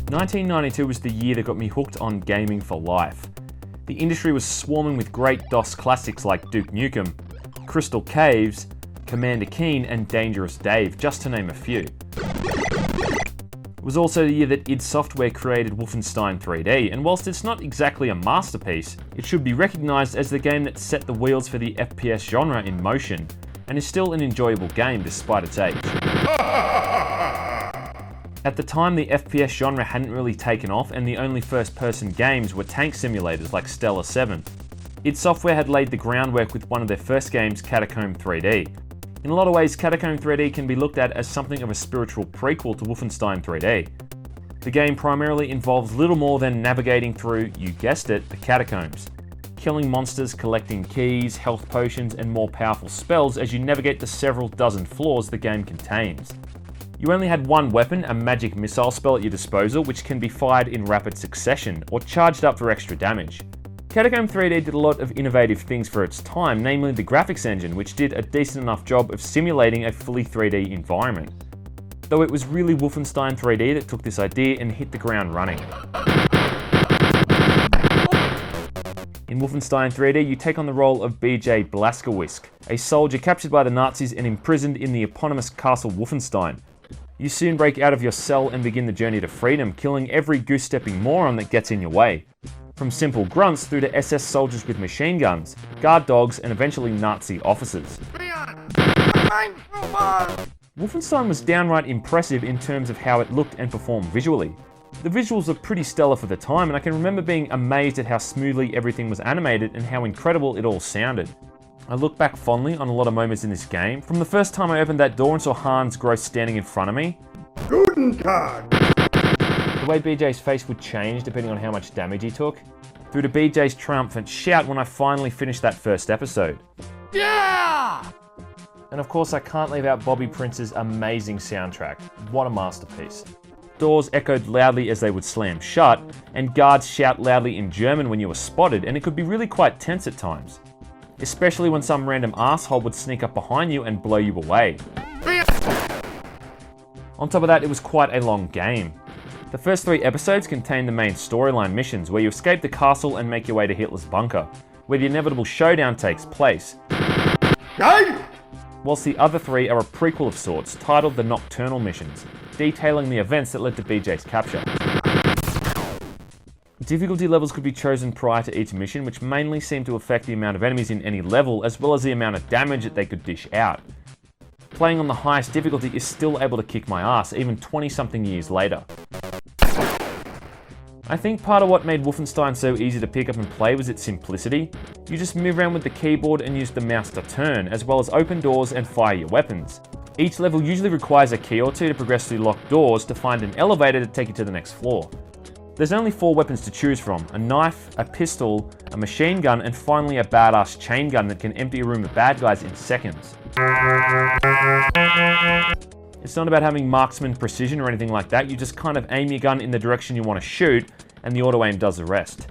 1992 was the year that got me hooked on gaming for life. The industry was swarming with great DOS classics like Duke Nukem, Crystal Caves, Commander Keen, and Dangerous Dave, just to name a few. It was also the year that id Software created Wolfenstein 3D, and whilst it's not exactly a masterpiece, it should be recognised as the game that set the wheels for the FPS genre in motion, and is still an enjoyable game despite its age. At the time, the FPS genre hadn't really taken off, and the only first-person games were tank simulators like Stellar 7. id Software had laid the groundwork with one of their first games, Catacomb 3D. In a lot of ways, Catacomb 3D can be looked at as something of a spiritual prequel to Wolfenstein 3D. The game primarily involves little more than navigating through, you guessed it, the catacombs, killing monsters, collecting keys, health potions, and more powerful spells as you navigate the several dozen floors the game contains. You only had one weapon, a magic missile spell at your disposal, which can be fired in rapid succession, or charged up for extra damage. Catacomb 3D did a lot of innovative things for its time, namely the graphics engine, which did a decent enough job of simulating a fully 3D environment. Though it was really Wolfenstein 3D that took this idea and hit the ground running. In Wolfenstein 3D, you take on the role of BJ Blazkowicz, a soldier captured by the Nazis and imprisoned in the eponymous Castle Wolfenstein. You soon break out of your cell and begin the journey to freedom, killing every goose-stepping moron that gets in your way. From simple grunts through to SS soldiers with machine guns, guard dogs, and eventually Nazi officers. Wolfenstein was downright impressive in terms of how it looked and performed visually. The visuals are pretty stellar for the time, and I can remember being amazed at how smoothly everything was animated and how incredible it all sounded. I look back fondly on a lot of moments in this game, from the first time I opened that door and saw Hans Gross standing in front of me. Guten Tag! The way BJ's face would change depending on how much damage he took, through to BJ's triumphant shout when I finally finished that first episode. Yeah! And of course I can't leave out Bobby Prince's amazing soundtrack. What a masterpiece. Doors echoed loudly as they would slam shut, and guards shout loudly in German when you were spotted, and it could be really quite tense at times. Especially when some random asshole would sneak up behind you and blow you away. On top of that, it was quite a long game. The first 3 episodes contained the main storyline missions, where you escape the castle and make your way to Hitler's bunker, where the inevitable showdown takes place. Whilst the other 3 are a prequel of sorts, titled The Nocturnal Missions, detailing the events that led to BJ's capture. Difficulty levels could be chosen prior to each mission, which mainly seemed to affect the amount of enemies in any level, as well as the amount of damage that they could dish out. Playing on the highest difficulty is still able to kick my ass, even 20-something years later. I think part of what made Wolfenstein so easy to pick up and play was its simplicity. You just move around with the keyboard and use the mouse to turn, as well as open doors and fire your weapons. Each level usually requires a key or 2 to progress through locked doors to find an elevator to take you to the next floor. There's only 4 weapons to choose from: a knife, a pistol, a machine gun, and finally a badass chain gun that can empty a room of bad guys in seconds. It's not about having marksman precision or anything like that, you just kind of aim your gun in the direction you want to shoot, and the auto-aim does the rest.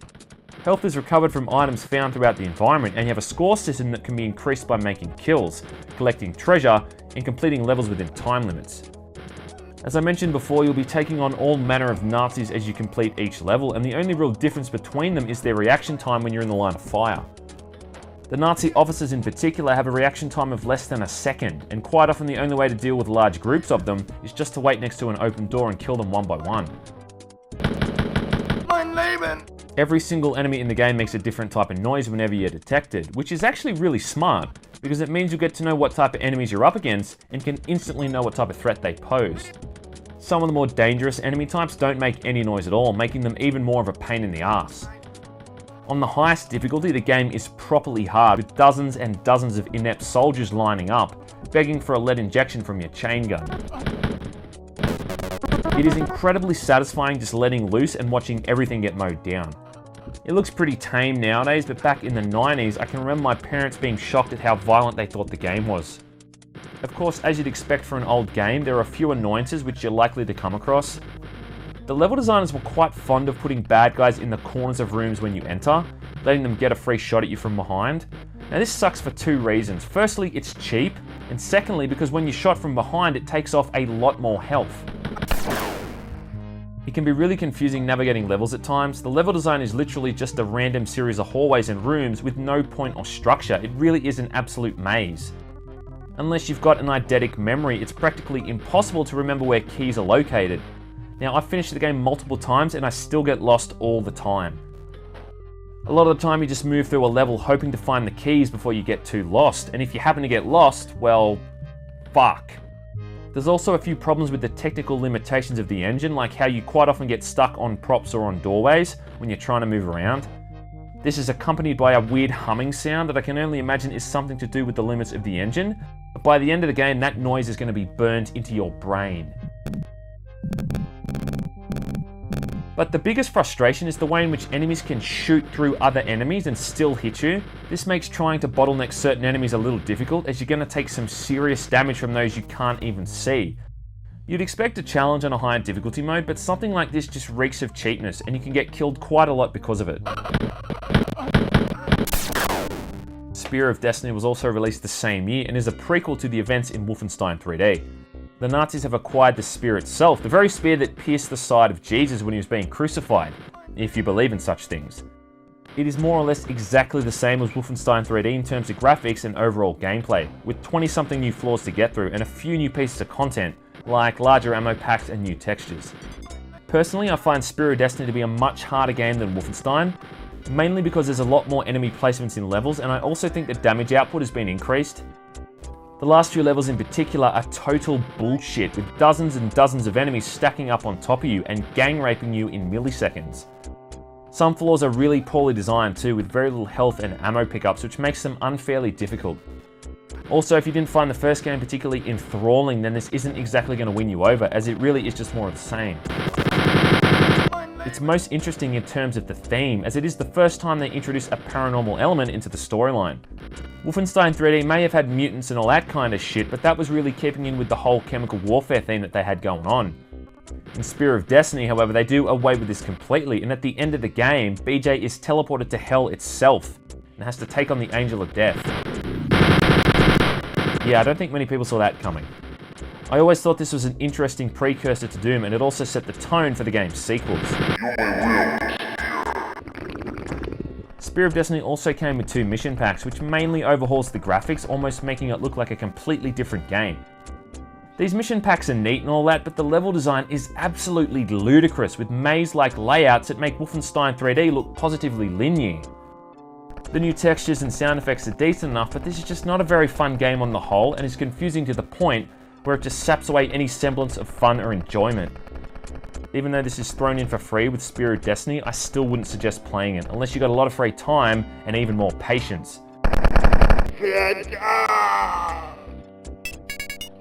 Health is recovered from items found throughout the environment, and you have a score system that can be increased by making kills, collecting treasure, and completing levels within time limits. As I mentioned before, you'll be taking on all manner of Nazis as you complete each level, and the only real difference between them is their reaction time when you're in the line of fire. The Nazi officers in particular have a reaction time of less than a second, and quite often the only way to deal with large groups of them is just to wait next to an open door and kill them one by one. Mein Leben! Every single enemy in the game makes a different type of noise whenever you're detected, which is actually really smart, because it means you get to know what type of enemies you're up against and can instantly know what type of threat they pose. Some of the more dangerous enemy types don't make any noise at all, making them even more of a pain in the ass. On the highest difficulty, the game is properly hard, with dozens and dozens of inept soldiers lining up, begging for a lead injection from your chain gun. It is incredibly satisfying just letting loose and watching everything get mowed down. It looks pretty tame nowadays, but back in the 90s, I can remember my parents being shocked at how violent they thought the game was. Of course, as you'd expect for an old game, there are a few annoyances which you're likely to come across. The level designers were quite fond of putting bad guys in the corners of rooms when you enter, letting them get a free shot at you from behind. Now this sucks for 2 reasons. Firstly, it's cheap, and secondly, because when you're shot from behind, it takes off a lot more health. It can be really confusing navigating levels at times. The level design is literally just a random series of hallways and rooms with no point or structure. It really is an absolute maze. Unless you've got an eidetic memory, it's practically impossible to remember where keys are located. Now, I've finished the game multiple times and I still get lost all the time. A lot of the time you just move through a level hoping to find the keys before you get too lost, and if you happen to get lost, well, fuck. There's also a few problems with the technical limitations of the engine, like how you quite often get stuck on props or on doorways when you're trying to move around. This is accompanied by a weird humming sound that I can only imagine is something to do with the limits of the engine, but by the end of the game that noise is going to be burned into your brain. But the biggest frustration is the way in which enemies can shoot through other enemies and still hit you. This makes trying to bottleneck certain enemies a little difficult, as you're going to take some serious damage from those you can't even see. You'd expect a challenge on a higher difficulty mode, but something like this just reeks of cheapness, and you can get killed quite a lot because of it. Spear of Destiny was also released the same year and is a prequel to the events in Wolfenstein 3D. The Nazis have acquired the spear itself, the very spear that pierced the side of Jesus when he was being crucified, if you believe in such things. It is more or less exactly the same as Wolfenstein 3D in terms of graphics and overall gameplay, with 20-something new floors to get through and a few new pieces of content, like larger ammo packs and new textures. Personally, I find Spear of Destiny to be a much harder game than Wolfenstein, mainly because there's a lot more enemy placements in levels, and I also think the damage output has been increased. The last few levels in particular are total bullshit, with dozens and dozens of enemies stacking up on top of you and gang raping you in milliseconds. Some floors are really poorly designed too, with very little health and ammo pickups, which makes them unfairly difficult. Also, if you didn't find the first game particularly enthralling, then this isn't exactly going to win you over, as it really is just more of the same. It's most interesting in terms of the theme, as it is the first time they introduce a paranormal element into the storyline. Wolfenstein 3D may have had mutants and all that kind of shit, but that was really keeping in with the whole chemical warfare theme that they had going on. In Spear of Destiny, however, they do away with this completely, and at the end of the game, BJ is teleported to hell itself, and has to take on the Angel of Death. Yeah, I don't think many people saw that coming. I always thought this was an interesting precursor to Doom, and it also set the tone for the game's sequels. Spear of Destiny also came with 2 mission packs, which mainly overhauls the graphics, almost making it look like a completely different game. These mission packs are neat and all that, but the level design is absolutely ludicrous, with maze-like layouts that make Wolfenstein 3D look positively linear. The new textures and sound effects are decent enough, but this is just not a very fun game on the whole, and is confusing to the point where it just saps away any semblance of fun or enjoyment. Even though this is thrown in for free with Spear of Destiny, I still wouldn't suggest playing it, unless you've got a lot of free time and even more patience.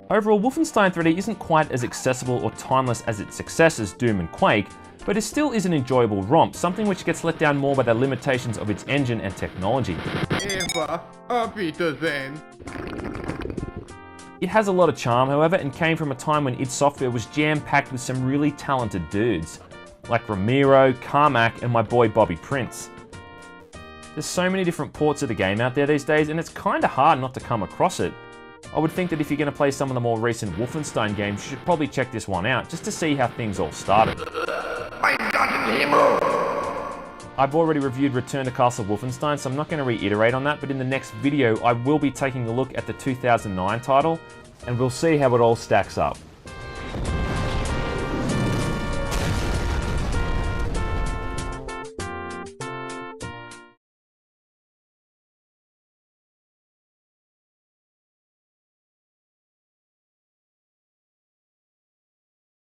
Overall, Wolfenstein 3D isn't quite as accessible or timeless as its successors Doom and Quake, but it still is an enjoyable romp, something which gets let down more by the limitations of its engine and technology. It has a lot of charm, however, and came from a time when id Software was jam-packed with some really talented dudes, like Ramiro, Carmack, and my boy Bobby Prince. There's so many different ports of the game out there these days, and it's kinda hard not to come across it. I would think that if you're going to play some of the more recent Wolfenstein games, you should probably check this one out, just to see how things all started. I've already reviewed Return to Castle Wolfenstein, so I'm not going to reiterate on that, but in the next video I will be taking a look at the 2009 title, and we'll see how it all stacks up.